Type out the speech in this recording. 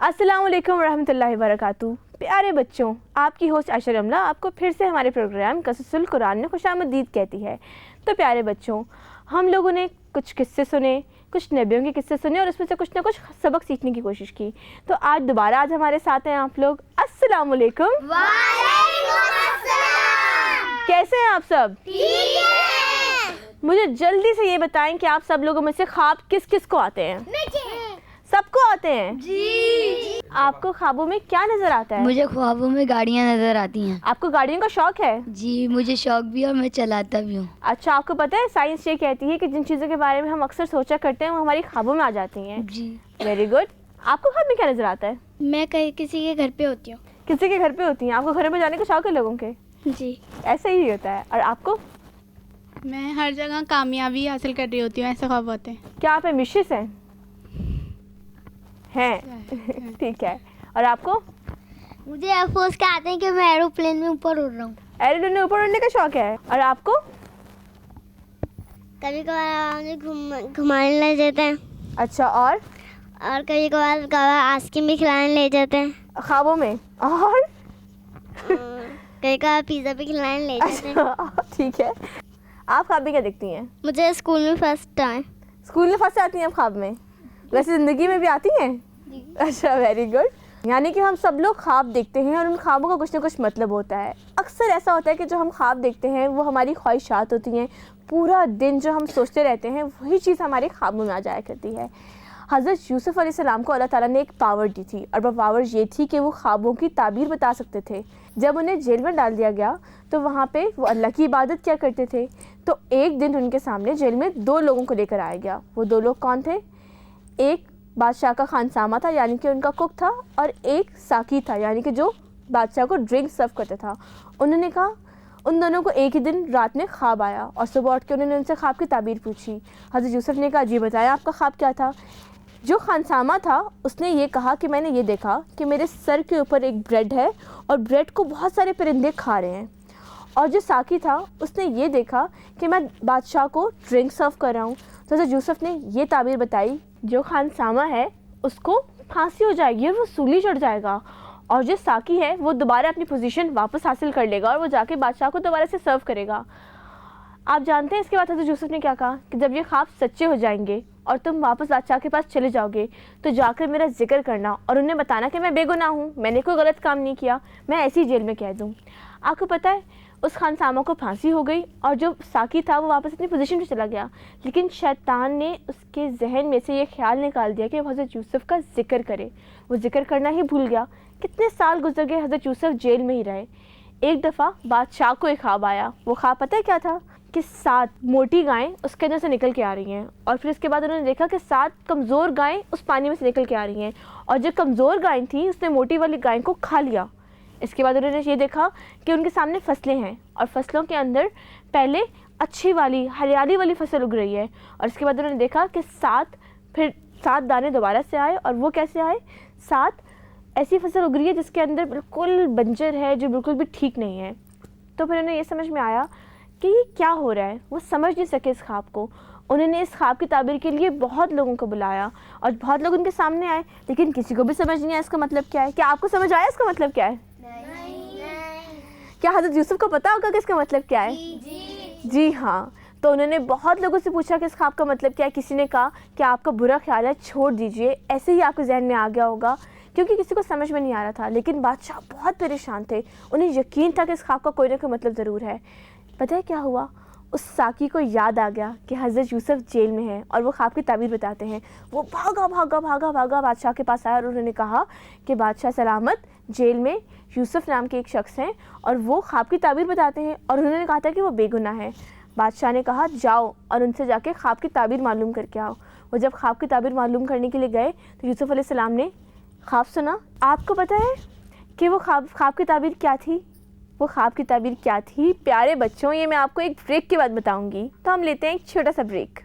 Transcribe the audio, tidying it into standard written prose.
अस्सलाम वालेकुम रहमतुल्लाहि वबरकातुहू। प्यारे बच्चों, आपकी होस्ट आयशा रमला आपको फिर से हमारे प्रोग्राम कससुल कुरान में खुशामदीद कहती है। तो प्यारे बच्चों, हम लोगों ने कुछ किस्से सुने, कुछ नबियों के किस्से सुने और उसमें से कुछ ना कुछ सबक सीखने की कोशिश की। तो आज दोबारा हमारे साथ हैं आप लोग। अस्सलाम वालेकुम। वालेकुम अस्सलाम। कैसे हैं आप सब? ठीक है। मुझे जल्दी से ये बताएं कि आप सब लोगों में से ख्वाब किस किस को आते हैं? सबको आते हैं जी। आपको ख्वाबों में क्या नजर आता है? मुझे ख्वाबों में गाड़ियाँ नजर आती हैं। आपको गाड़ियों का शौक है? जी, मुझे शौक भी है और मैं चलाता भी हूँ। अच्छा, आपको पता है साइंस ये कहती है कि जिन चीज़ों के बारे में हम अक्सर सोचा करते हैं वो हमारी ख्वाबों में आ जाती हैं। जी। Very good. आपको ख्वाब में क्या नजर आता है? मैं कहीं किसी के घर पे होती हूँ। किसी के घर पे होती हैं? आपको घर में जाने का शौक है लोगों के? जी। ऐसा ही होता है। और आपको? मैं हर जगह कामयाबी हासिल कर रही होती हूँ, ऐसे ख्वाब होते हैं। क्या आप एम्बिशियस हैं? हैं। ठीक है। और आपको? मुझे एयरफोर्स के आते हैं कि मैं एरोप्लेन में ऊपर उड़ रहा हूँ। एरोप्लेन में ऊपर उड़ने का शौक है। और आपको? कभी कभार मुझे घुमाने ले जाते हैं अच्छा। और कभी कभार आइसक्रीम भी खिलाने ले जाते हैं। ख्वाबों में? और कभी कभार पिज़्ज़ा भी खिलाने ले जाते हैं। अच्छा, ठीक है। आप ख्वाब में क्या देखती हैं? मुझे स्कूल में फर्स्ट आए। स्कूल में फर्स्ट आती हैं आप ख्वाब में? वैसे ज़िंदगी में भी आती हैं? अच्छा, वेरी गुड। यानी कि हम सब लोग ख्वाब देखते हैं और उन ख्वाबों का कुछ ना कुछ मतलब होता है। अक्सर ऐसा होता है कि जो हम ख्वाब देखते हैं वो हमारी ख्वाहिशात होती हैं। पूरा दिन जो हम सोचते रहते हैं वही चीज़ हमारे ख्वाबों में आ जाया करती है। हज़रत यूसुफ़ अलैहिस्सलाम को अल्लाह ताला ने एक पावर दी थी और वो पावर ये थी कि वो ख्वाबों की ताबीर बता सकते थे। जब उन्हें जेल में डाल दिया गया तो वहाँ पे वो अल्लाह की इबादत क्या करते थे। तो एक दिन उनके सामने जेल में दो लोगों को लेकर आया गया। वो दो लोग कौन थे? एक बादशाह का खानसामा था, यानी कि उनका कुक था, और एक साकी था, यानी कि जो बादशाह को ड्रिंक सर्व करता था। उन्होंने कहा, उन दोनों को एक ही दिन रात में ख्वाब आया और सुबह उठ के उन्होंने उनसे ख्वाब की ताबीर पूछी। हज़रत यूसुफ़ ने कहा, जी बताया आपका ख्वाब क्या था? जो खानसामा था उसने ये कहा कि मैंने ये देखा कि मेरे सर के ऊपर एक ब्रेड है और ब्रेड को बहुत सारे परिंदे खा रहे हैं। और जो साकी था उसने ये देखा कि मैं बादशाह को ड्रिंक सर्व कर रहा हूँ। तो हज़रत यूसुफ़ ने ये ताबीर बताई, जो खानसामा है उसको फांसी हो जाएगी और वो सूली चढ़ जाएगा, और जो साकी है वो दोबारा अपनी पोजीशन वापस हासिल कर लेगा और वो जाके बादशाह को दोबारा से सर्व करेगा। आप जानते हैं इसके बाद हज़रत यूसुफ़ ने क्या कहा कि जब ये ख्वाब सच्चे हो जाएंगे और तुम वापस बादशाह के पास चले जाओगे तो जाकर मेरा जिक्र करना और उन्हें बताना कि मैं बेगुनाह हूँ, मैंने कोई गलत काम नहीं किया, मैं ऐसी जेल में कह दूँ। आपको पता है उस खानसामा को फांसी हो गई और जो साकी था वो वापस अपनी पोजीशन पे चला गया, लेकिन शैतान ने उसके जहन में से ये ख्याल निकाल दिया कि वो हज़रत यूसुफ़ का जिक्र करे। वो जिक्र करना ही भूल गया। कितने साल गुजर गए, हज़रत यूसुफ़ जेल में ही रहे। एक दफ़ा बादशाह को एक ख्वाब आया। वो ख्वाब पता है क्या था? कि 7 मोटी गायें उसके अंदर से निकल के आ रही हैं, और फिर इसके बाद उन्होंने देखा कि 7 कमज़ोर गायें उस पानी में से निकल के आ रही हैं, और जो कमज़ोर गायें थी उसने मोटी वाली गाय को खा लिया। इसके बाद उन्होंने ये देखा कि उनके सामने फसलें हैं और फसलों के अंदर पहले अच्छी वाली हरियाली वाली फसल उग रही है, और इसके बाद उन्होंने देखा कि 7 दाने दोबारा से आए। और वो कैसे आए? 7 ऐसी फसल उग रही है जिसके अंदर बिल्कुल बंजर है, जो बिल्कुल भी ठीक नहीं है। तो फिर उन्हें ये समझ में आया कि ये क्या हो रहा है। वो समझ नहीं सके इस ख्वाब को। उन्होंने इस ख्वाब की ताबीर के लिए बहुत लोगों को बुलाया और बहुत लोग उनके सामने आए, लेकिन किसी को भी समझ नहीं आया इसका मतलब क्या है। क्या आपको समझ आया इसका मतलब क्या है? नहीं। क्या हज़रत यूसुफ़ को पता होगा कि इसका मतलब क्या है? जी हाँ। तो उन्होंने बहुत लोगों से पूछा कि इस ख्वाब का मतलब क्या है। किसी ने कहा कि आपका बुरा ख्याल है, छोड़ दीजिए, ऐसे ही आपके जहन में आ गया होगा, क्योंकि किसी को समझ में नहीं आ रहा था। लेकिन बादशाह बहुत परेशान थे, उन्हें यकीन था कि इस ख्वाब का कोई ना कोई मतलब ज़रूर है। पता है क्या हुआ? उस साकी को याद आ गया कि हज़रत यूसुफ़ जेल में है और वो ख्वाब की ताबीर बताते हैं। वो भागा बादशाह के पास आया और उन्होंने कहा कि बादशाह सलामत, जेल में यूसुफ़ नाम के एक शख्स हैं और वो ख्वाब की ताबीर बताते हैं, और उन्होंने कहा था कि वो बेगुनाह है। बादशाह ने कहा, जाओ और उनसे जाके ख्वाब की ताबीर मालूम करके आओ। वो जब ख्वाब की ताबीर मालूम करने के लिए गए तो यूसुफ़ अलैहिस्सलाम ने ख्वाब सुना। आपको पता है कि वो ख्वाब की ताबीर क्या थी? वो ख्वाब की ताबीर क्या थी? प्यारे बच्चों, ये मैं आपको एक ब्रेक के बाद बताऊंगी। तो हम लेते हैं एक छोटा सा ब्रेक।